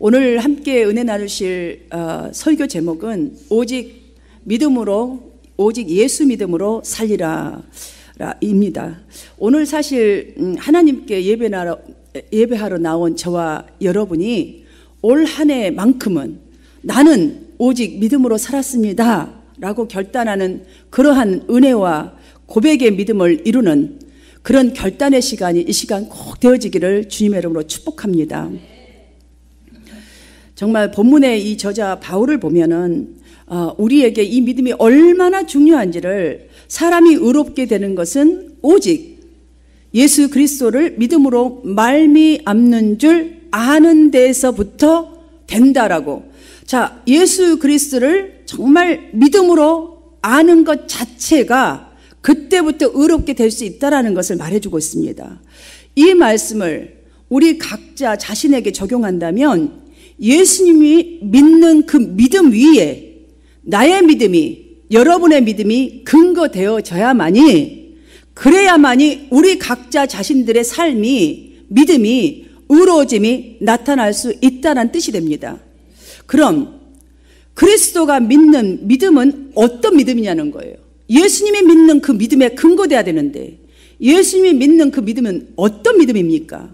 오늘 함께 은혜 나누실 설교 제목은 오직 예수 믿음으로 살리라 입니다. 오늘 사실 하나님께 예배하러 나온 저와 여러분이 올 한 해만큼은 나는 오직 믿음으로 살았습니다 라고 결단하는 그러한 은혜와 고백의 믿음을 이루는 그런 결단의 시간이 이 시간 꼭 되어지기를 주님의 이름으로 축복합니다. 정말 본문의 이 저자 바울을 보면은 우리에게 이 믿음이 얼마나 중요한지를, 사람이 의롭게 되는 것은 오직 예수 그리스도를 믿음으로 말미암는 줄 아는 데에서부터 된다라고. 자, 예수 그리스도를 정말 믿음으로 아는 것 자체가 그때부터 의롭게 될 수 있다라는 것을 말해주고 있습니다. 이 말씀을 우리 각자 자신에게 적용한다면 예수님이 믿는 그 믿음 위에 나의 믿음이, 여러분의 믿음이 근거되어져야만이, 그래야만이 우리 각자 자신들의 삶이, 믿음이, 의로워짐이 나타날 수 있다는 뜻이 됩니다. 그럼 그리스도가 믿는 믿음은 어떤 믿음이냐는 거예요. 예수님이 믿는 그 믿음에 근거돼야 되는데, 예수님이 믿는 그 믿음은 어떤 믿음입니까?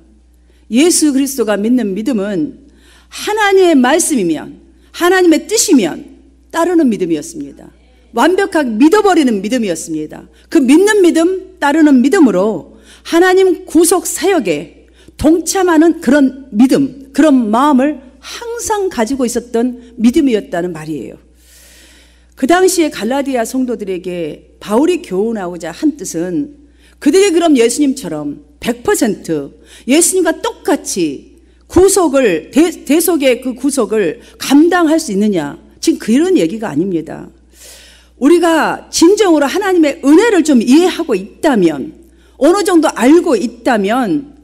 예수 그리스도가 믿는 믿음은 하나님의 말씀이면, 하나님의 뜻이면 따르는 믿음이었습니다. 완벽하게 믿어버리는 믿음이었습니다. 그 믿는 믿음, 따르는 믿음으로 하나님 구속 사역에 동참하는 그런 믿음, 그런 마음을 항상 가지고 있었던 믿음이었다는 말이에요. 그 당시에 갈라디아 성도들에게 바울이 교훈하고자 한 뜻은, 그들이 그럼 예수님처럼 100% 예수님과 똑같이 구속을, 대속의 그 구속을 감당할 수 있느냐, 지금 그런 얘기가 아닙니다. 우리가 진정으로 하나님의 은혜를 좀 이해하고 있다면, 어느 정도 알고 있다면,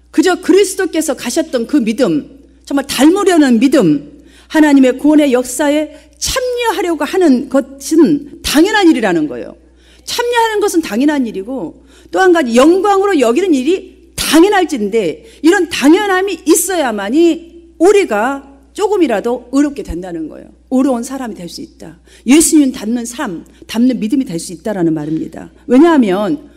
그저 그리스도께서 가셨던 그 믿음, 정말 닮으려는 믿음, 하나님의 구원의 역사에 참여하려고 하는 것은 당연한 일이라는 거예요. 참여하는 것은 당연한 일이고, 또 한 가지 영광으로 여기는 일이 당연할진데, 이런 당연함이 있어야만이 우리가 조금이라도 의롭게 된다는 거예요. 의로운 사람이 될 수 있다. 예수님 닮는 삶, 닮는 믿음이 될 수 있다라는 말입니다. 왜냐하면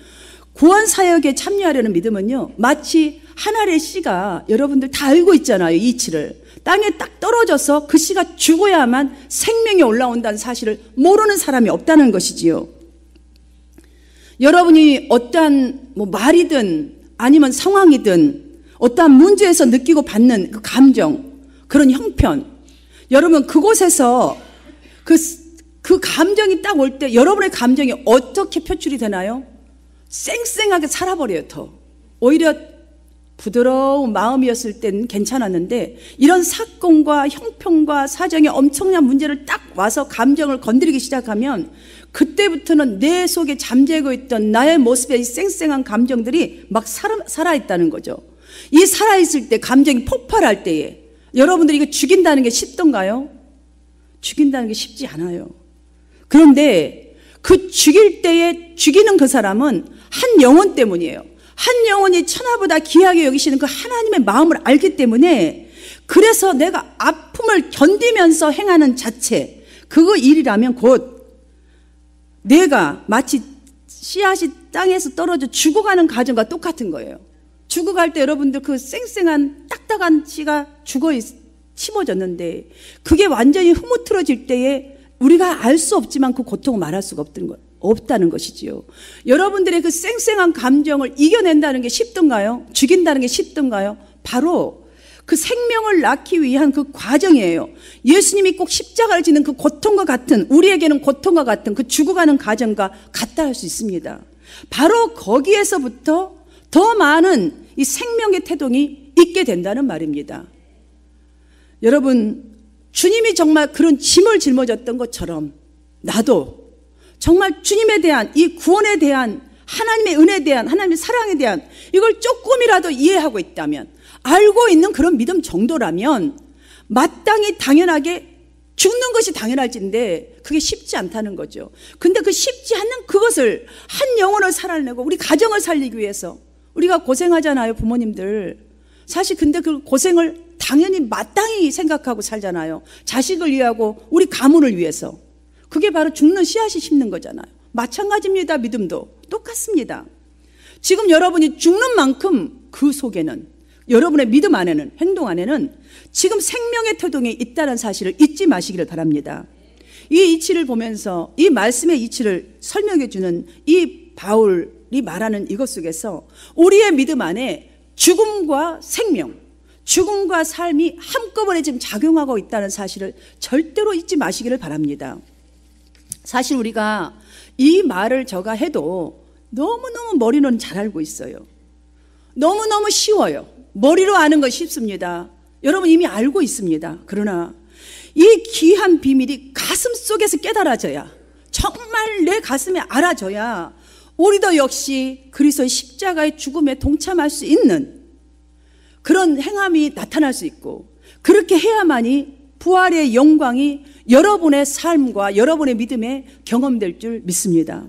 구원 사역에 참여하려는 믿음은요, 마치 한 알의 씨가, 여러분들 다 알고 있잖아요. 이치를 땅에 딱 떨어져서 그 씨가 죽어야만 생명이 올라온다는 사실을 모르는 사람이 없다는 것이지요. 여러분이 어떠한 말이든 아니면 상황이든 어떠한 문제에서 느끼고 받는 그 감정, 그런 형편, 여러분 그곳에서 그 감정이 딱 올 때 여러분의 감정이 어떻게 표출이 되나요? 쌩쌩하게 살아버려요. 더 오히려 부드러운 마음이었을 땐 괜찮았는데, 이런 사건과 형편과 사정에 엄청난 문제를 딱 와서 감정을 건드리기 시작하면 그때부터는 내 속에 잠재고 있던 나의 모습에 이 쌩쌩한 감정들이 막 살아있다는 거죠. 이 살아있을 때, 감정이 폭발할 때에 여러분들이 이거 죽인다는 게 쉽던가요? 죽인다는 게 쉽지 않아요. 그런데 그 죽일 때에 죽이는 그 사람은 한 영혼 때문이에요. 한 영혼이 천하보다 귀하게 여기시는 그 하나님의 마음을 알기 때문에, 그래서 내가 아픔을 견디면서 행하는 자체, 그거 일이라면 곧 내가 마치 씨앗이 땅에서 떨어져 죽어가는 과정과 똑같은 거예요. 죽어갈 때 여러분들 그 쌩쌩한 딱딱한 씨가 심어졌는데, 그게 완전히 흐무트러질 때에 우리가 알 수 없지만 그 고통을 말할 수가 없다는 것이지요. 여러분들의 그 쌩쌩한 감정을 이겨낸다는 게 쉽던가요? 죽인다는 게 쉽던가요? 바로 그 생명을 낳기 위한 그 과정이에요. 예수님이 꼭 십자가를 지는 그 고통과 같은, 우리에게는 고통과 같은 그 죽어가는 과정과 같다 할 수 있습니다. 바로 거기에서부터 더 많은 이 생명의 태동이 있게 된다는 말입니다. 여러분, 주님이 정말 그런 짐을 짊어졌던 것처럼 나도 정말 주님에 대한, 이 구원에 대한, 하나님의 은혜에 대한, 하나님의 사랑에 대한 이걸 조금이라도 이해하고 있다면, 알고 있는 그런 믿음 정도라면 마땅히 당연하게 죽는 것이 당연할진데 그게 쉽지 않다는 거죠. 근데 그 쉽지 않는 그것을, 한 영혼을 살아내고 우리 가정을 살리기 위해서 우리가 고생하잖아요, 부모님들. 사실 근데 그 고생을 다 당연히 마땅히 생각하고 살잖아요. 자식을 위하고 우리 가문을 위해서. 그게 바로 죽는 씨앗이 심는 거잖아요. 마찬가지입니다. 믿음도 똑같습니다. 지금 여러분이 죽는 만큼 그 속에는, 여러분의 믿음 안에는, 행동 안에는 지금 생명의 태동이 있다는 사실을 잊지 마시기를 바랍니다. 이 이치를 보면서 이 말씀의 이치를 설명해 주는 이 바울이 말하는 이것 속에서 우리의 믿음 안에 죽음과 생명, 죽음과 삶이 한꺼번에 지금 작용하고 있다는 사실을 절대로 잊지 마시기를 바랍니다. 사실 우리가 이 말을 제가 해도 너무너무 머리로는 잘 알고 있어요. 너무너무 쉬워요. 머리로 아는 건 쉽습니다. 여러분 이미 알고 있습니다. 그러나 이 귀한 비밀이 가슴 속에서 깨달아져야, 정말 내 가슴에 알아져야 우리도 역시 그리스도의 십자가의 죽음에 동참할 수 있는 그런 행함이 나타날 수 있고, 그렇게 해야만이 부활의 영광이 여러분의 삶과 여러분의 믿음에 경험될 줄 믿습니다.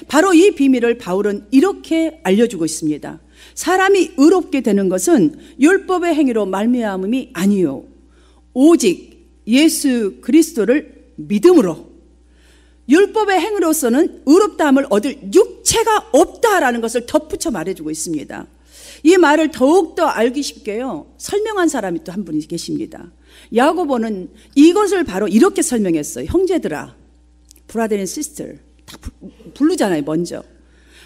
바로 이 비밀을 바울은 이렇게 알려주고 있습니다. 사람이 의롭게 되는 것은 율법의 행위로 말미암음이 아니요, 오직 예수 그리스도를 믿음으로. 율법의 행위로서는 의롭다함을 얻을 육체가 없다라는 것을 덧붙여 말해주고 있습니다. 이 말을 더욱더 알기 쉽게요, 설명한 사람이 또 한 분이 계십니다. 야고보는 이것을 바로 이렇게 설명했어요. 형제들아, 브라더 앤 시스터 다 부르잖아요. 먼저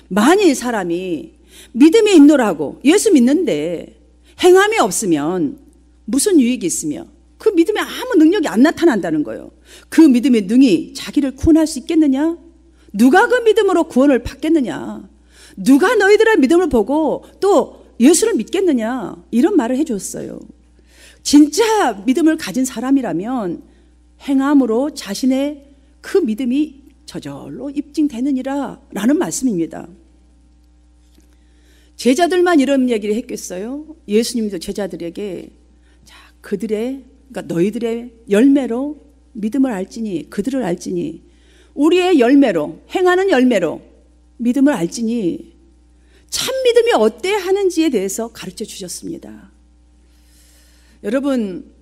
만일 사람이 믿음이 있노라고 예수 믿는데 행함이 없으면 무슨 유익이 있으며 그 믿음에 아무 능력이 안 나타난다는 거예요. 그 믿음의 능이 자기를 구원할 수 있겠느냐? 누가 그 믿음으로 구원을 받겠느냐? 누가 너희들의 믿음을 보고 또 예수를 믿겠느냐? 이런 말을 해줬어요. 진짜 믿음을 가진 사람이라면 행함으로 자신의 그 믿음이 저절로 입증되느니라 라는 말씀입니다. 제자들만 이런 얘기를 했겠어요? 예수님도 제자들에게 자, 그러니까 너희들의 열매로 믿음을 알지니, 그들을 알지니, 우리의 열매로, 행하는 열매로 믿음을 알지니 참 믿음이 어때야 하는지에 대해서 가르쳐 주셨습니다. 여러분,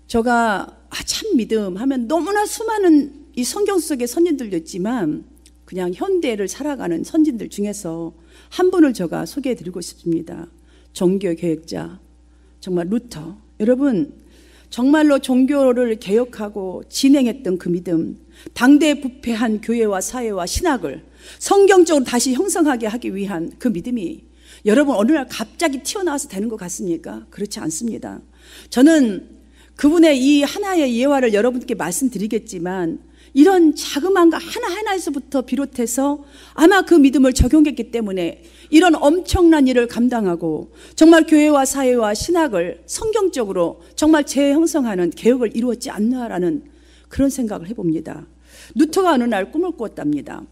제가 참 믿음 하면 너무나 수많은 이 성경 속의 선진들도 있지만 그냥 현대를 살아가는 선진들 중에서 한 분을 제가 소개해 드리고 싶습니다. 종교 개혁자, 정말 루터. 여러분, 정말로 종교를 개혁하고 진행했던 그 믿음, 당대에 부패한 교회와 사회와 신학을 성경적으로 다시 형성하게 하기 위한 그 믿음이 여러분 어느 날 갑자기 튀어나와서 되는 것 같습니까? 그렇지 않습니다. 저는 그분의 이 하나의 예화를 여러분께 말씀드리겠지만 이런 자그마한 거 하나하나에서부터 비롯해서 아마 그 믿음을 적용했기 때문에 이런 엄청난 일을 감당하고 정말 교회와 사회와 신학을 성경적으로 정말 재형성하는 개혁을 이루었지 않나라는 그런 생각을 해봅니다. 루터가 어느 날 꿈을 꾸었답니다.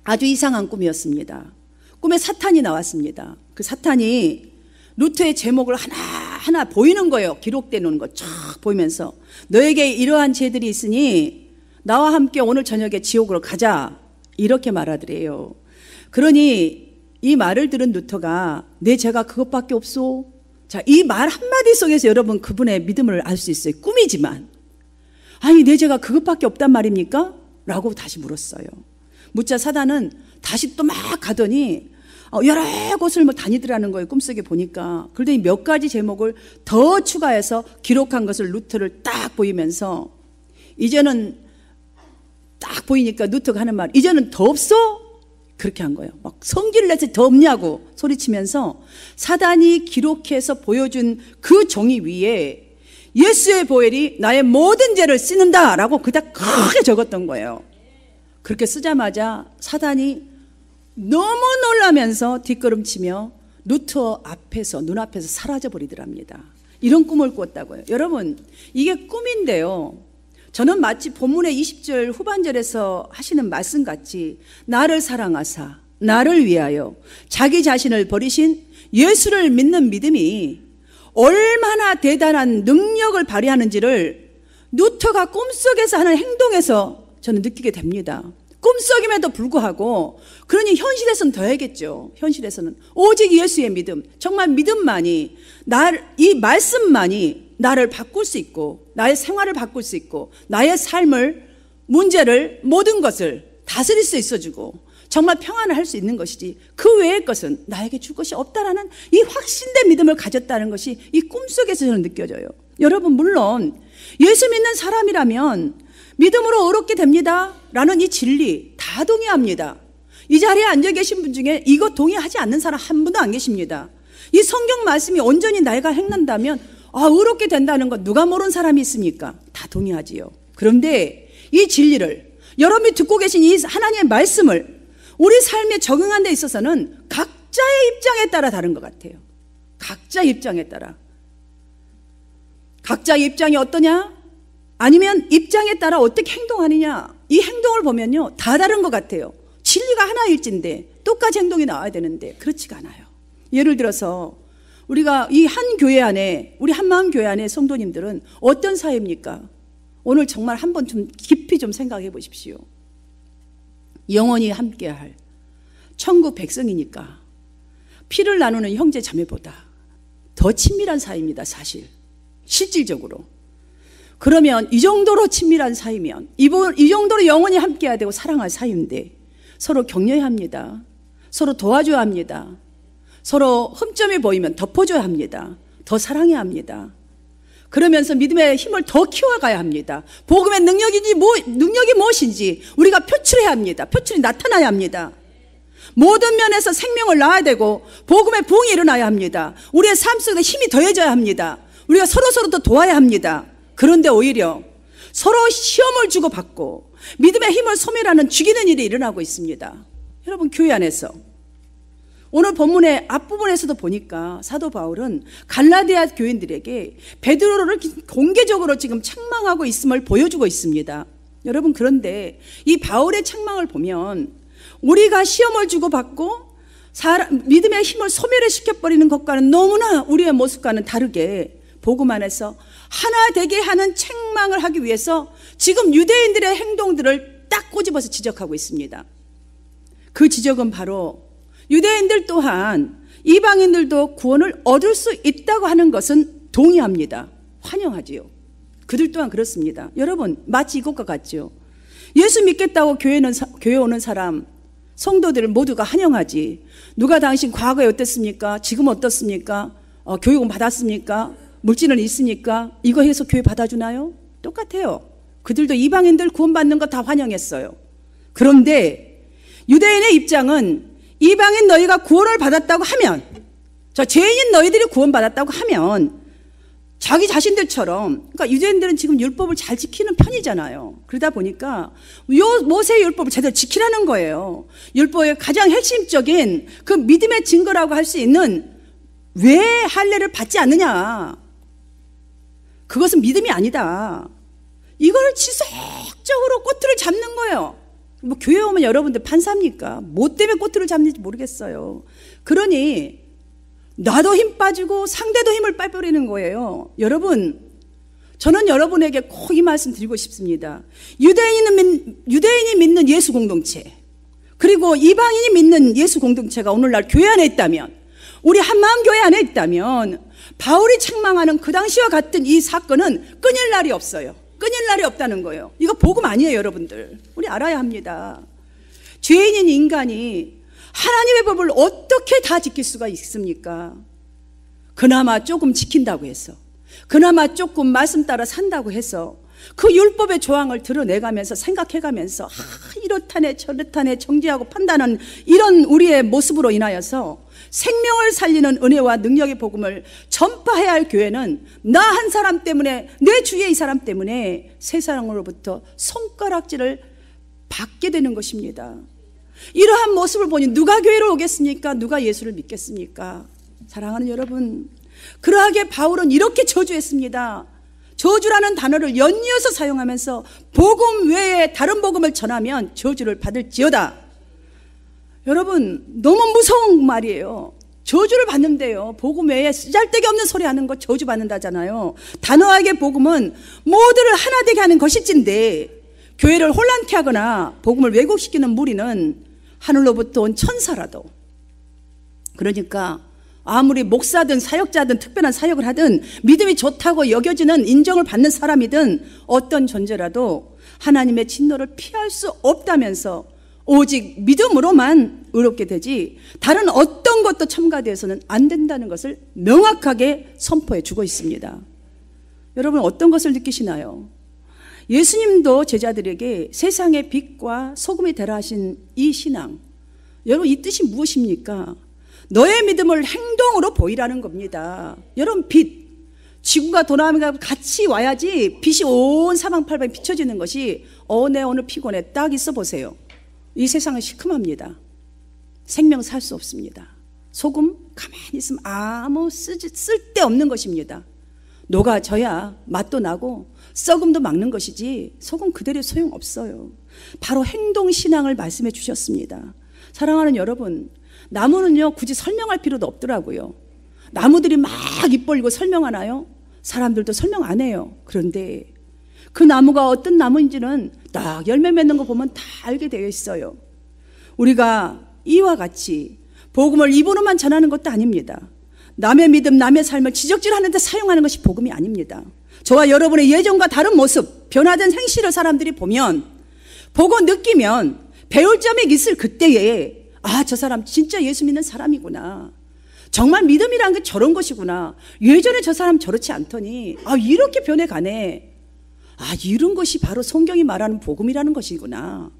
아주 이상한 꿈이었습니다. 꿈에 사탄이 나왔습니다. 그 사탄이 루터의 제목을 하나하나 보이는 거예요. 기록되어 놓은 거 쫙 보이면서 너에게 이러한 죄들이 있으니 나와 함께 오늘 저녁에 지옥으로 가자, 이렇게 말하더래요. 그러니 이 말을 들은 루터가 내 죄가 그것밖에 없소? 자, 이 말 한마디 속에서 여러분 그분의 믿음을 알 수 있어요. 꿈이지만 아니 내 죄가 그것밖에 없단 말입니까? 라고 다시 물었어요. 묻자 사단은 다시 또 막 가더니 여러 곳을 다니더라는 거예요. 꿈속에 보니까. 그러더니 몇 가지 제목을 더 추가해서 기록한 것을 루터를 딱 보이면서 이제는 딱 보이니까 루터가 하는 말, 이제는 더 없어? 그렇게 한 거예요. 막 성질을 내서 더 없냐고 소리치면서 사단이 기록해서 보여준 그 종이 위에 예수의 보혈이 나의 모든 죄를 씻는다 라고 그닥 크게 적었던 거예요. 그렇게 쓰자마자 사단이 너무 놀라면서 뒷걸음치며 루터 앞에서, 눈앞에서 사라져버리더랍니다. 이런 꿈을 꿨다고요. 여러분, 이게 꿈인데요, 저는 마치 본문의 20절 후반절에서 하시는 말씀같이 나를 사랑하사 나를 위하여 자기 자신을 버리신 예수를 믿는 믿음이 얼마나 대단한 능력을 발휘하는지를 루터가 꿈속에서 하는 행동에서 저는 느끼게 됩니다. 꿈속임에도 불구하고, 그러니 현실에서는 더 해야겠죠. 현실에서는 오직 예수의 믿음, 정말 믿음만이, 이 말씀만이 나를 바꿀 수 있고 나의 생활을 바꿀 수 있고 나의 삶을 문제를 모든 것을 다스릴 수 있어주고 정말 평안을 할 수 있는 것이지 그 외의 것은 나에게 줄 것이 없다라는 이 확신된 믿음을 가졌다는 것이 이 꿈속에서 저는 느껴져요. 여러분 물론 예수 믿는 사람이라면 믿음으로 의롭게 됩니다 라는 이 진리 다 동의합니다. 이 자리에 앉아 계신 분 중에 이거 동의하지 않는 사람 한 분도 안 계십니다. 이 성경 말씀이 온전히 내가 행한다면 의롭게 된다는 것 누가 모르는 사람이 있습니까? 다 동의하지요. 그런데 이 진리를 여러분이 듣고 계신 이 하나님의 말씀을 우리 삶에 적응하는 데 있어서는 각자의 입장에 따라 다른 것 같아요. 각자의 입장에 따라. 각자의 입장이 어떠냐? 아니면 입장에 따라 어떻게 행동하느냐? 이 행동을 보면요 다 다른 것 같아요. 진리가 하나일진데 똑같이 행동이 나와야 되는데 그렇지가 않아요. 예를 들어서 우리가 이 한 교회 안에 우리 한마음 교회 안에 성도님들은 어떤 사이입니까? 오늘 정말 한번 좀 깊이 좀 생각해 보십시오. 영원히 함께할 천국 백성이니까 피를 나누는 형제 자매보다 더 친밀한 사이입니다. 사실 실질적으로. 그러면 이 정도로 친밀한 사이면 이 정도로 영원히 함께해야 되고 사랑할 사이인데 서로 격려해야 합니다. 서로 도와줘야 합니다. 서로 흠점이 보이면 덮어줘야 합니다. 더 사랑해야 합니다. 그러면서 믿음의 힘을 더 키워가야 합니다. 복음의 능력이 무엇인지 우리가 표출해야 합니다. 표출이 나타나야 합니다. 모든 면에서 생명을 낳아야 되고 복음의 부흥이 일어나야 합니다. 우리의 삶 속에 힘이 더해져야 합니다. 우리가 서로 더 도와야 합니다. 그런데 오히려 서로 시험을 주고받고 믿음의 힘을 소멸하는 죽이는 일이 일어나고 있습니다. 여러분 교회 안에서 오늘 본문의 앞부분에서도 보니까 사도 바울은 갈라디아 교인들에게 베드로를 공개적으로 지금 책망하고 있음을 보여주고 있습니다. 여러분 그런데 이 바울의 책망을 보면 우리가 시험을 주고받고 믿음의 힘을 소멸시켜버리는 것과는 너무나 우리의 모습과는 다르게 복음 안에서 하나 되게 하는 책망을 하기 위해서 지금 유대인들의 행동들을 딱 꼬집어서 지적하고 있습니다. 그 지적은 바로 유대인들 또한 이방인들도 구원을 얻을 수 있다고 하는 것은 동의합니다. 환영하지요. 그들 또한 그렇습니다. 여러분 마치 이것과 같죠. 예수 믿겠다고 교회 오는 사람 성도들 모두가 환영하지. 누가 당신 과거에 어땠습니까? 지금 어떻습니까? 교육은 받았습니까? 물질은 있습니까? 이거 해서 교회 받아주나요? 똑같아요. 그들도 이방인들 구원받는 거 다 환영했어요. 그런데 유대인의 입장은 이방인 너희가 구원을 받았다고 하면 저 죄인인 너희들이 구원받았다고 하면 자기 자신들처럼 그러니까 유대인들은 지금 율법을 잘 지키는 편이잖아요. 그러다 보니까 모세의 율법을 제대로 지키라는 거예요. 율법의 가장 핵심적인 그 믿음의 증거라고 할 수 있는 왜 할례를 받지 않느냐. 그것은 믿음이 아니다. 이걸 지속적으로 꼬투리를 잡는 거예요. 뭐 교회 오면 여러분들 판사입니까? 뭐 때문에 꼬투리를 잡는지 모르겠어요. 그러니 나도 힘 빠지고 상대도 힘을 빼버리는 거예요. 여러분 저는 여러분에게 꼭 이 말씀 드리고 싶습니다. 유대인이 믿는 예수 공동체 그리고 이방인이 믿는 예수 공동체가 오늘날 교회 안에 있다면 우리 한마음 교회 안에 있다면 바울이 책망하는 그 당시와 같은 이 사건은 끊일 날이 없어요. 끊일 날이 없다는 거예요. 이거 복음 아니에요, 여러분들. 우리 알아야 합니다. 죄인인 인간이 하나님의 법을 어떻게 다 지킬 수가 있습니까? 그나마 조금 지킨다고 해서, 그나마 조금 말씀 따라 산다고 해서 그 율법의 조항을 드러내가면서 생각해가면서 이렇다네 저렇다네 정죄하고 판단하는 이런 우리의 모습으로 인하여서 생명을 살리는 은혜와 능력의 복음을 전파해야 할 교회는 나 한 사람 때문에 내 주위의 이 사람 때문에 세상으로부터 손가락질을 받게 되는 것입니다. 이러한 모습을 보니 누가 교회로 오겠습니까? 누가 예수를 믿겠습니까? 사랑하는 여러분, 그러하게 바울은 이렇게 저주했습니다. 저주라는 단어를 연이어서 사용하면서 복음 외에 다른 복음을 전하면 저주를 받을지어다. 여러분 너무 무서운 말이에요. 저주를 받는데요. 복음 외에 쓰잘데기 없는 소리 하는 거 저주 받는다잖아요. 단호하게 복음은 모두를 하나 되게 하는 것일진데 교회를 혼란케 하거나 복음을 왜곡시키는 무리는 하늘로부터 온 천사라도 그러니까 아무리 목사든 사역자든 특별한 사역을 하든 믿음이 좋다고 여겨지는 인정을 받는 사람이든 어떤 존재라도 하나님의 진노를 피할 수 없다면서 오직 믿음으로만 의롭게 되지 다른 어떤 것도 첨가되어서는 안 된다는 것을 명확하게 선포해 주고 있습니다. 여러분 어떤 것을 느끼시나요? 예수님도 제자들에게 세상의 빛과 소금이 되라 하신 이 신앙, 여러분 이 뜻이 무엇입니까? 너의 믿음을 행동으로 보이라는 겁니다. 여러분 빛, 지구가 돌아가면서 같이 와야지 빛이 온 사방팔방에 비춰지는 것이 내 오늘 피곤해 딱 있어 보세요. 이 세상은 시큼합니다. 생명 살 수 없습니다. 소금 가만히 있으면 아무 쓸데없는 것입니다. 녹아져야 맛도 나고 썩음도 막는 것이지 소금 그대로 소용없어요. 바로 행동신앙을 말씀해 주셨습니다. 사랑하는 여러분, 나무는요 굳이 설명할 필요도 없더라고요. 나무들이 막 입 벌리고 설명하나요? 사람들도 설명 안 해요. 그런데 그 나무가 어떤 나무인지는 딱 열매 맺는 거 보면 다 알게 되어 있어요. 우리가 이와 같이 복음을 입으로만 전하는 것도 아닙니다. 남의 믿음, 남의 삶을 지적질하는 데 사용하는 것이 복음이 아닙니다. 저와 여러분의 예전과 다른 모습, 변화된 행실을 사람들이 보면, 보고 느끼면 배울 점이 있을 그때에 저 사람 진짜 예수 믿는 사람이구나. 정말 믿음이란 게 저런 것이구나. 예전에 저 사람 저렇지 않더니 이렇게 변해가네. 이런 것이 바로 성경이 말하는 복음이라는 것이구나.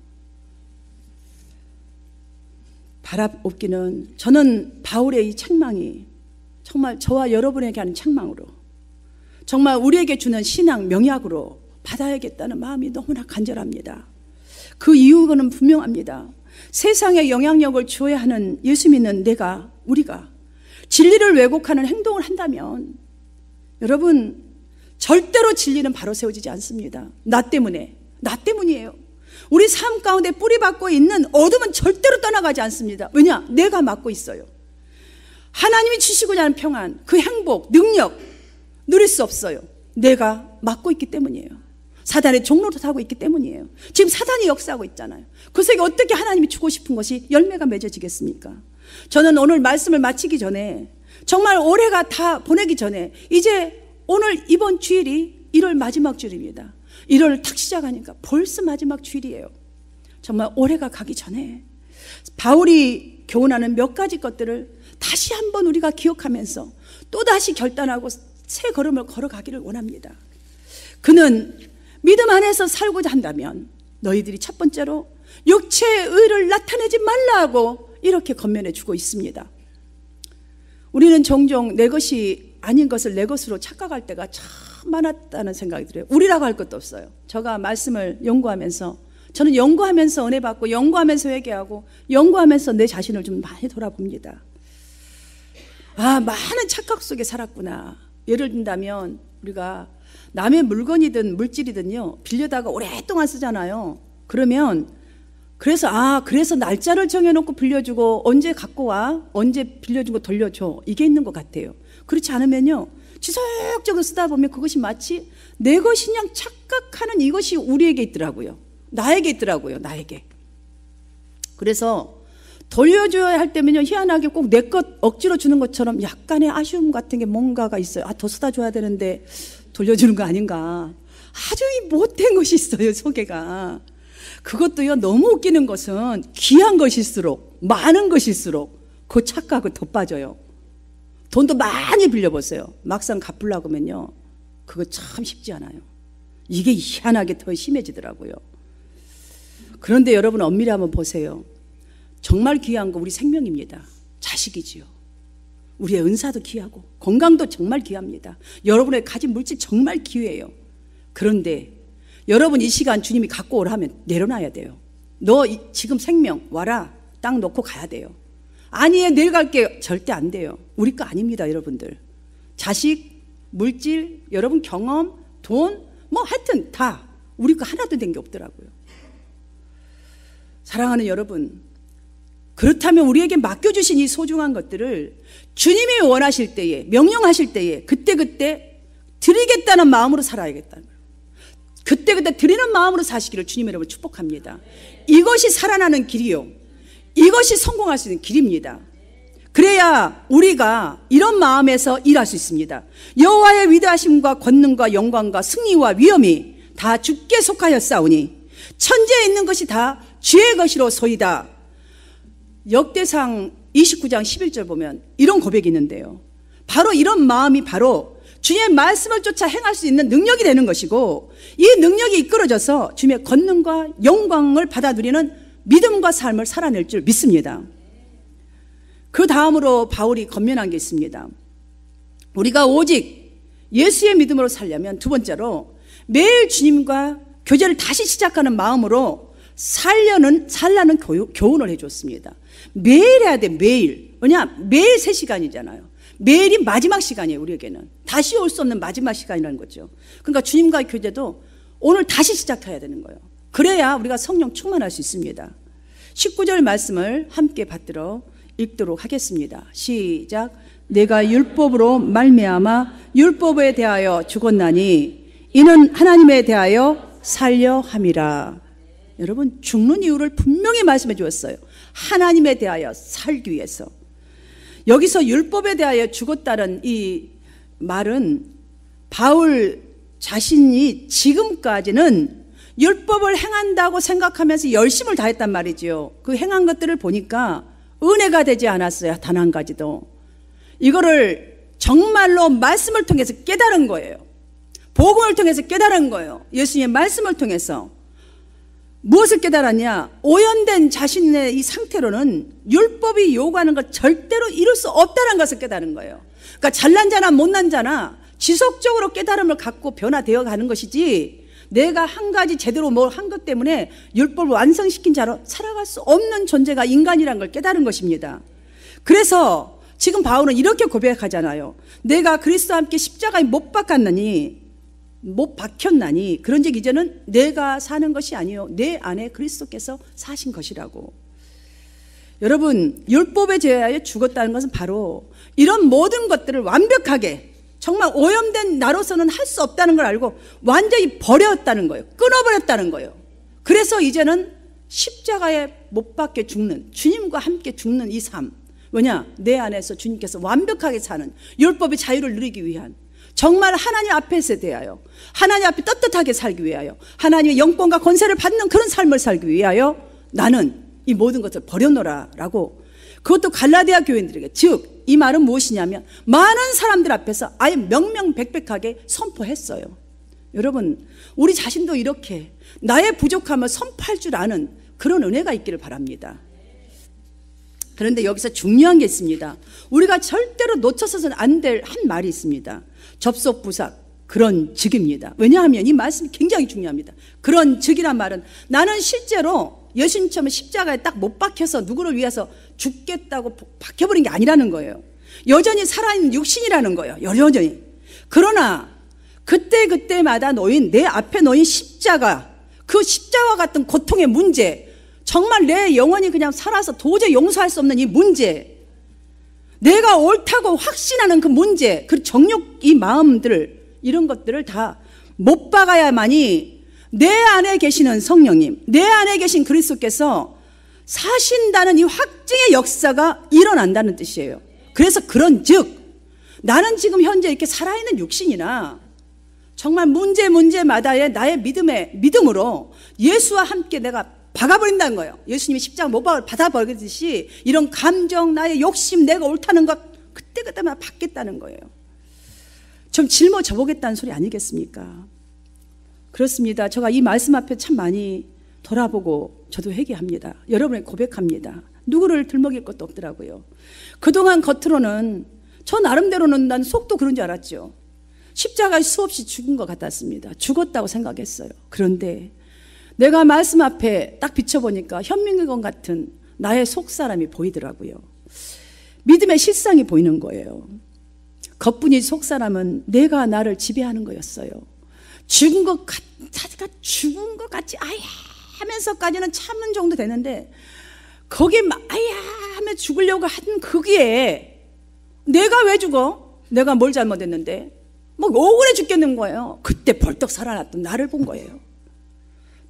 바라옵기는 저는 바울의 이 책망이 정말 저와 여러분에게 하는 책망으로, 정말 우리에게 주는 신앙 명약으로 받아야겠다는 마음이 너무나 간절합니다. 그 이유는 분명합니다. 세상에 영향력을 주어야 하는 예수 믿는 우리가 진리를 왜곡하는 행동을 한다면 여러분 절대로 진리는 바로 세워지지 않습니다. 나 때문이에요. 우리 삶 가운데 뿌리박고 있는 어둠은 절대로 떠나가지 않습니다. 왜냐? 내가 맡고 있어요. 하나님이 주시고자 하는 평안, 그 행복, 능력 누릴 수 없어요. 내가 맡고 있기 때문이에요. 사단의 종로로 타고 있기 때문이에요. 지금 사단이 역사하고 있잖아요. 그 속에 어떻게 하나님이 주고 싶은 것이 열매가 맺어지겠습니까? 저는 오늘 말씀을 마치기 전에, 정말 올해가 다 보내기 전에, 이제 오늘 이번 주일이 1월 마지막 주일입니다. 1월을 탁 시작하니까 벌써 마지막 주일이에요. 정말 올해가 가기 전에 바울이 교훈하는 몇 가지 것들을 다시 한번 우리가 기억하면서 또다시 결단하고 새 걸음을 걸어가기를 원합니다. 그는 믿음 안에서 살고자 한다면 너희들이 첫 번째로 육체의 의를 나타내지 말라고 이렇게 권면해 주고 있습니다. 우리는 종종 내 것이 아닌 것을 내 것으로 착각할 때가 참 많았다는 생각이 들어요. 우리라고 할 것도 없어요. 제가 말씀을 연구하면서, 저는 연구하면서 은혜 받고 연구하면서 회개하고 연구하면서 내 자신을 좀 많이 돌아봅니다. 많은 착각 속에 살았구나. 예를 든다면 우리가 남의 물건이든 물질이든요 빌려다가 오랫동안 쓰잖아요. 그래서 날짜를 정해놓고 빌려주고 언제 갖고 와, 언제 빌려준 거 돌려줘, 이게 있는 것 같아요. 그렇지 않으면요 지속적으로 쓰다 보면 그것이 마치 내 것이 그냥 착각하는 이것이 우리에게 있더라고요. 나에게 있더라고요. 나에게. 그래서 돌려줘야 할 때면요 희한하게 꼭 내 것 억지로 주는 것처럼 약간의 아쉬움 같은 게 뭔가가 있어요. 더 쓰다 줘야 되는데 돌려주는 거 아닌가. 아주 못된 것이 있어요. 소개가. 그것도요 너무 웃기는 것은 귀한 것일수록, 많은 것일수록 그 착각을 더 빠져요. 돈도 많이 빌려보세요. 막상 갚으려고 하면요 그거 참 쉽지 않아요. 이게 희한하게 더 심해지더라고요. 그런데 여러분 엄밀히 한번 보세요. 정말 귀한 거 우리 생명입니다. 자식이지요. 우리의 은사도 귀하고 건강도 정말 귀합니다. 여러분의 가진 물질 정말 귀해요. 그런데 여러분 이 시간 주님이 갖고 오라면 내려놔야 돼요. 너 지금 생명 와라 딱 놓고 가야 돼요. 아니에요 내일 갈게, 절대 안 돼요. 우리 거 아닙니다. 여러분들 자식, 물질, 여러분 경험, 돈, 하여튼 다 우리 거 하나도 된 게 없더라고요. 사랑하는 여러분, 그렇다면 우리에게 맡겨주신 이 소중한 것들을 주님이 원하실 때에, 명령하실 때에 그때그때 드리겠다는 마음으로 살아야겠다는 거예요. 그때그때 드리는 마음으로 사시기를 주님 여러분 축복합니다. 이것이 살아나는 길이요, 이것이 성공할 수 있는 길입니다. 그래야 우리가 이런 마음에서 일할 수 있습니다. 여호와의 위대하심과 권능과 영광과 승리와 위엄이 다 주께 속하였사오니 천지에 있는 것이 다 주의 것이로 소이다. 역대상 29장 11절 보면 이런 고백이 있는데요. 바로 이런 마음이 바로 주님의 말씀을 쫓아 행할 수 있는 능력이 되는 것이고, 이 능력이 이끌어져서 주님의 권능과 영광을 받아 누리는 믿음과 삶을 살아낼 줄 믿습니다. 그 다음으로 바울이 권면한 게 있습니다. 우리가 오직 예수의 믿음으로 살려면 두 번째로 매일 주님과 교제를 다시 시작하는 마음으로 살라는 교훈을 해줬습니다. 매일 해야 돼, 매일. 왜냐? 매일 3시간이잖아요. 매일이 마지막 시간이에요, 우리에게는. 다시 올 수 없는 마지막 시간이라는 거죠. 그러니까 주님과의 교제도 오늘 다시 시작해야 되는 거예요. 그래야 우리가 성령 충만할 수 있습니다. 19절 말씀을 함께 받들어 읽도록 하겠습니다. 시작. 내가 율법으로 말미암아 율법에 대하여 죽었나니 이는 하나님에 대하여 살려 함이라. 여러분, 죽는 이유를 분명히 말씀해 주었어요. 하나님에 대하여 살기 위해서. 여기서 율법에 대하여 죽었다는 이 말은 바울 자신이 지금까지는 율법을 행한다고 생각하면서 열심을 다했단 말이지요. 그 행한 것들을 보니까 은혜가 되지 않았어요. 단 한 가지도. 이거를 정말로 말씀을 통해서 깨달은 거예요. 복음을 통해서 깨달은 거예요. 예수님의 말씀을 통해서. 무엇을 깨달았냐? 오염된 자신의 이 상태로는 율법이 요구하는 걸 절대로 이룰 수 없다는 것을 깨달은 거예요. 그러니까 잘난 자나 못난 자나 지속적으로 깨달음을 갖고 변화되어 가는 것이지, 내가 한 가지 제대로 뭘 한 것 때문에 율법을 완성시킨 자로 살아갈 수 없는 존재가 인간이라는 걸 깨달은 것입니다. 그래서 지금 바울은 이렇게 고백하잖아요. 내가 그리스도와 함께 십자가에 못 박혔나니 그런즉 이제는 내가 사는 것이 아니요 내 안에 그리스도께서 사신 것이라고. 여러분, 율법에 대하여 죽었다는 것은 바로 이런 모든 것들을 완벽하게, 정말 오염된 나로서는 할 수 없다는 걸 알고 완전히 버렸다는 거예요. 끊어버렸다는 거예요. 그래서 이제는 십자가에 못 박혀 죽는, 주님과 함께 죽는 이 삶. 뭐냐? 내 안에서 주님께서 완벽하게 사는 율법의 자유를 누리기 위한, 정말 하나님 앞에서 대하여, 하나님 앞에 떳떳하게 살기 위하여, 하나님의 영권과 권세를 받는 그런 삶을 살기 위하여 나는 이 모든 것을 버려놓으라 라고. 그것도 갈라디아 교인들에게, 즉 이 말은 무엇이냐면 많은 사람들 앞에서 아예 명명백백하게 선포했어요. 여러분, 우리 자신도 이렇게 나의 부족함을 선포할 줄 아는 그런 은혜가 있기를 바랍니다. 그런데 여기서 중요한 게 있습니다. 우리가 절대로 놓쳐서는 안 될 한 말이 있습니다. 접속부사 그런 즉입니다. 왜냐하면 이 말씀이 굉장히 중요합니다. 그런 즉이란 말은 나는 실제로 예수님처럼 십자가에 딱 못 박혀서 누구를 위해서 죽겠다고 박혀버린 게 아니라는 거예요. 여전히 살아있는 육신이라는 거예요. 여전히. 그러나 그때마다 놓인, 내 앞에 놓인 십자가, 그 십자가 같은 고통의 문제, 정말 내 영혼이 그냥 살아서 도저히 용서할 수 없는 이 문제, 내가 옳다고 확신하는 그 문제, 그 정욕, 이 마음들, 이런 것들을 다 못 박아야만이 내 안에 계시는 성령님, 내 안에 계신 그리스도께서 사신다는 이 확증의 역사가 일어난다는 뜻이에요. 그래서 그런즉 나는 지금 현재 이렇게 살아있는 육신이나 정말 문제마다의 나의 믿음으로 예수와 함께 내가 박아버린다는 거예요. 예수님이 십자가 못 박을 받아버리듯이 이런 감정, 나의 욕심, 내가 옳다는 것 그때마다 받겠다는 거예요. 좀 짊어져 보겠다는 소리 아니겠습니까? 그렇습니다. 제가 이 말씀 앞에 참 많이 돌아보고 저도 회개합니다. 여러분에게 고백합니다. 누구를 들먹일 것도 없더라고요. 그동안 겉으로는, 저 나름대로는 난 속도 그런 줄 알았죠. 십자가에 수없이 죽은 것 같았습니다. 죽었다고 생각했어요. 그런데 내가 말씀 앞에 딱 비춰보니까 현민건 같은 나의 속사람이 보이더라고요. 믿음의 실상이 보이는 거예요. 겉분이 속사람은 내가 나를 지배하는 거였어요. 죽은 것 같이 아야 하면서까지는 참는 정도 되는데, 거기에 아야 하며 죽으려고 한 거기에 내가 왜 죽어? 내가 뭘 잘못했는데? 뭐 억울해 죽겠는 거예요. 그때 벌떡 살아났던 나를 본 거예요.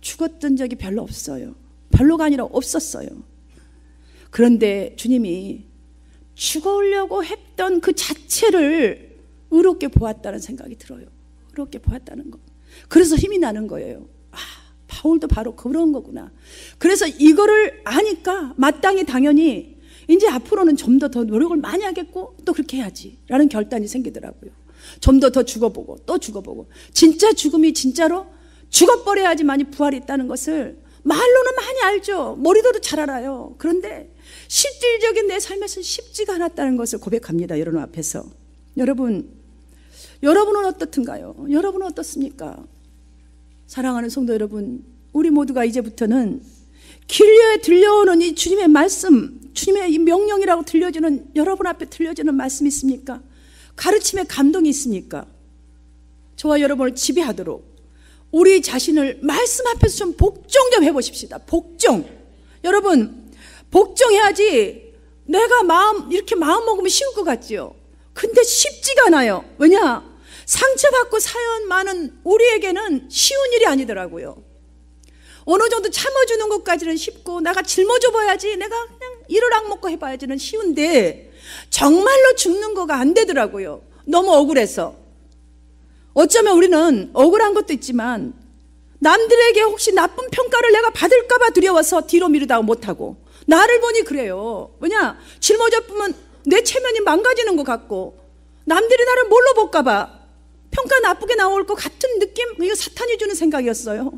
죽었던 적이 별로 없어요. 별로가 아니라 없었어요. 그런데 주님이 죽으려고 했던 그 자체를 의롭게 보았다는 생각이 들어요. 의롭게 보았다는 거. 그래서 힘이 나는 거예요. 아, 바울도 바로 그런 거구나. 그래서 이거를 아니까 마땅히 당연히 이제 앞으로는 좀 더 노력을 많이 하겠고 또 그렇게 해야지 라는 결단이 생기더라고요. 좀 더 죽어보고 또 죽어보고, 진짜 죽음이 진짜로 죽어버려야지만이 부활이 있다는 것을 말로는 많이 알죠. 머리로도 잘 알아요. 그런데 실질적인 내 삶에서 쉽지가 않았다는 것을 고백합니다. 여러분 앞에서. 여러분은 어떻든가요? 여러분은 어떻습니까? 사랑하는 성도 여러분, 우리 모두가 이제부터는 길려에 들려오는 이 주님의 말씀, 주님의 이 명령이라고 들려지는, 여러분 앞에 들려지는 말씀이 있습니까? 가르침의 감동이 있습니까? 저와 여러분을 지배하도록 우리 자신을 말씀 앞에서 좀 복종 좀 해보십시다. 복종. 여러분, 복종해야지 내가 이렇게 마음 먹으면 쉬울 것 같지요. 근데 쉽지가 않아요. 왜냐? 상처받고 사연 많은 우리에게는 쉬운 일이 아니더라고요. 어느 정도 참아주는 것까지는 쉽고, 내가 짊어져 봐야지, 내가 그냥 이를 악먹고 해봐야지는 쉬운데, 정말로 죽는 거가 안 되더라고요. 너무 억울해서. 어쩌면 우리는 억울한 것도 있지만 남들에게 혹시 나쁜 평가를 내가 받을까봐 두려워서 뒤로 미루다가 못하고, 나를 보니 그래요. 왜냐? 짊어져 보면 내 체면이 망가지는 것 같고, 남들이 나를 뭘로 볼까봐 평가 나쁘게 나올 것 같은 느낌? 이거 사탄이 주는 생각이었어요.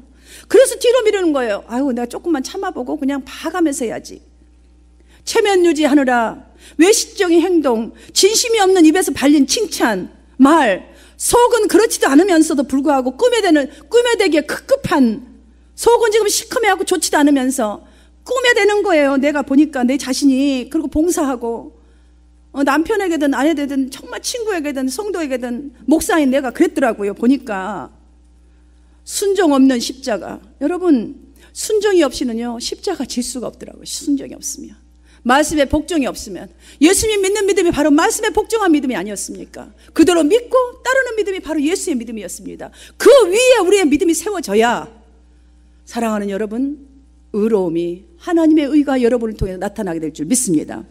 그래서 뒤로 미루는 거예요. 아유, 내가 조금만 참아보고 그냥 봐가면서 해야지. 체면 유지하느라 외식적인 행동, 진심이 없는 입에서 발린 칭찬, 말, 속은 그렇지도 않으면서도 불구하고 꾸며대기에 급급한, 속은 지금 시커매하고 좋지도 않으면서 꾸며대는 거예요. 내가 보니까 내 자신이. 그리고 봉사하고, 남편에게든 아내되든 정말 친구에게든 성도에게든 목사인 내가 그랬더라고요. 보니까 순종 없는 십자가. 여러분, 순종이 없이는요 십자가 질 수가 없더라고요. 순종이 없으면, 말씀에 복종이 없으면. 예수님 믿는 믿음이 바로 말씀에 복종한 믿음이 아니었습니까? 그대로 믿고 따르는 믿음이 바로 예수의 믿음이었습니다. 그 위에 우리의 믿음이 세워져야, 사랑하는 여러분, 의로움이, 하나님의 의가 여러분을 통해 나타나게 될 줄 믿습니다.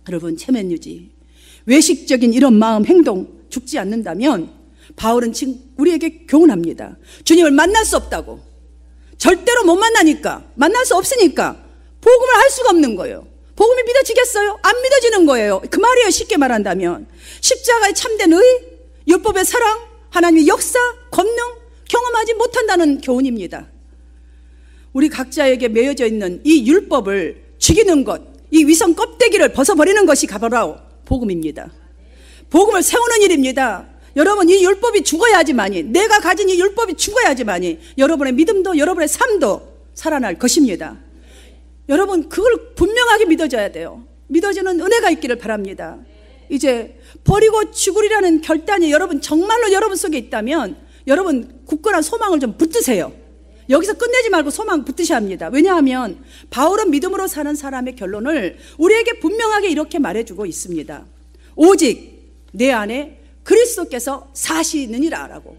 여러분, 체면 유지, 외식적인 이런 마음, 행동 죽지 않는다면 바울은 지금 우리에게 교훈합니다. 주님을 만날 수 없다고. 절대로 못 만나니까, 만날 수 없으니까 복음을 할 수가 없는 거예요. 복음이 믿어지겠어요? 안 믿어지는 거예요. 그 말이에요. 쉽게 말한다면 십자가의 참된 의, 율법의 사랑, 하나님의 역사, 권능 경험하지 못한다는 교훈입니다. 우리 각자에게 매여져 있는 이 율법을 죽이는 것, 이 위선 껍데기를 벗어버리는 것이 바로 복음입니다. 복음을 세우는 일입니다. 여러분, 이 율법이 죽어야지만이, 내가 가진 이 율법이 죽어야지만이 여러분의 믿음도 여러분의 삶도 살아날 것입니다. 여러분, 그걸 분명하게 믿어져야 돼요. 믿어지는 은혜가 있기를 바랍니다. 이제 버리고 죽으리라는 결단이 여러분 정말로 여러분 속에 있다면, 여러분 굳건한 소망을 좀 붙드세요. 여기서 끝내지 말고 소망 붙드셔야 합니다. 왜냐하면 바울은 믿음으로 사는 사람의 결론을 우리에게 분명하게 이렇게 말해주고 있습니다. 오직 내 안에 그리스도께서 사시느니라 라고.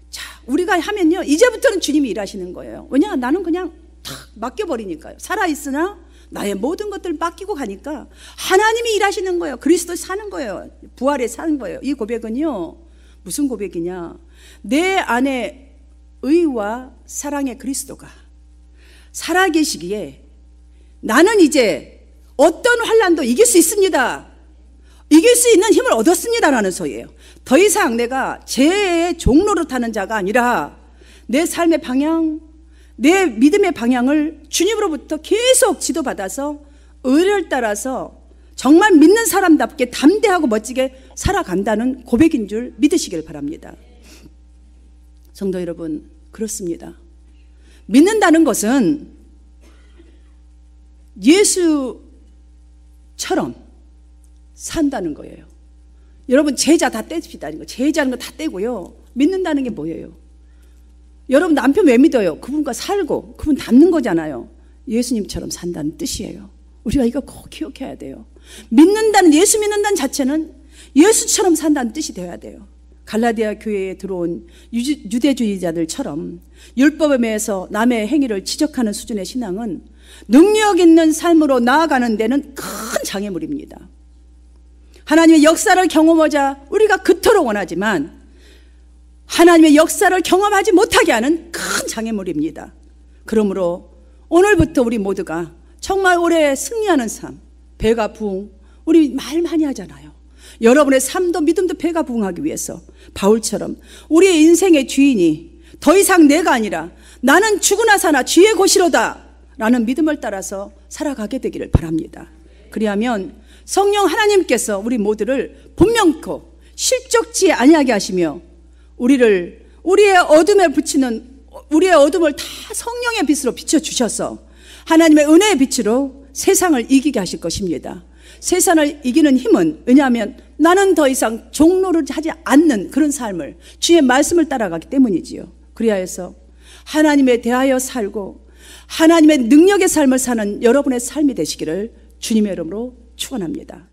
자, 우리가 하면요 이제부터는 주님이 일하시는 거예요. 왜냐? 나는 그냥 탁 맡겨버리니까요. 살아있으나 나의 모든 것들을 맡기고 가니까 하나님이 일하시는 거예요. 그리스도 사는 거예요. 부활에 사는 거예요. 이 고백은요 무슨 고백이냐? 내 안에 의와 사랑의 그리스도가 살아계시기에 나는 이제 어떤 환난도 이길 수 있습니다. 이길 수 있는 힘을 얻었습니다라는 소리예요. 더 이상 내가 죄의 종로로 타는 자가 아니라 내 삶의 방향, 내 믿음의 방향을 주님으로부터 계속 지도받아서 의를 따라서 정말 믿는 사람답게 담대하고 멋지게 살아간다는 고백인 줄 믿으시길 바랍니다. 성도 여러분, 그렇습니다. 믿는다는 것은 예수처럼 산다는 거예요. 여러분, 제자 다 떼십시다. 제자는 거 다 떼고요. 믿는다는 게 뭐예요? 여러분, 남편 왜 믿어요? 그분과 살고 그분 닮는 거잖아요. 예수님처럼 산다는 뜻이에요. 우리가 이거 꼭 기억해야 돼요. 믿는다는, 예수 믿는다는 자체는 예수처럼 산다는 뜻이 되어야 돼요. 갈라디아 교회에 들어온 유대주의자들처럼 율법에 매여서 남의 행위를 지적하는 수준의 신앙은 능력 있는 삶으로 나아가는 데는 큰 장애물입니다. 하나님의 역사를 경험하자 우리가 그토록 원하지만 하나님의 역사를 경험하지 못하게 하는 큰 장애물입니다. 그러므로 오늘부터 우리 모두가 정말 올해 승리하는 삶, 배가 부흥, 우리 말 많이 하잖아요. 여러분의 삶도 믿음도 배가 부흥하기 위해서 바울처럼 우리의 인생의 주인이 더 이상 내가 아니라 나는 죽으나 사나 주의 것이로다 라는 믿음을 따라서 살아가게 되기를 바랍니다. 그리하면 성령 하나님께서 우리 모두를 분명코 실족지 아니하게 하시며 우리의 어둠에 붙이는 우리의 어둠을 다 성령의 빛으로 비춰주셔서 하나님의 은혜의 빛으로 세상을 이기게 하실 것입니다. 세상을 이기는 힘은 왜냐하면 나는 더 이상 종로를 하지 않는 그런 삶을 주의 말씀을 따라가기 때문이지요. 그리하여서 하나님에 대하여 살고 하나님의 능력의 삶을 사는 여러분의 삶이 되시기를 주님의 이름으로 축원합니다.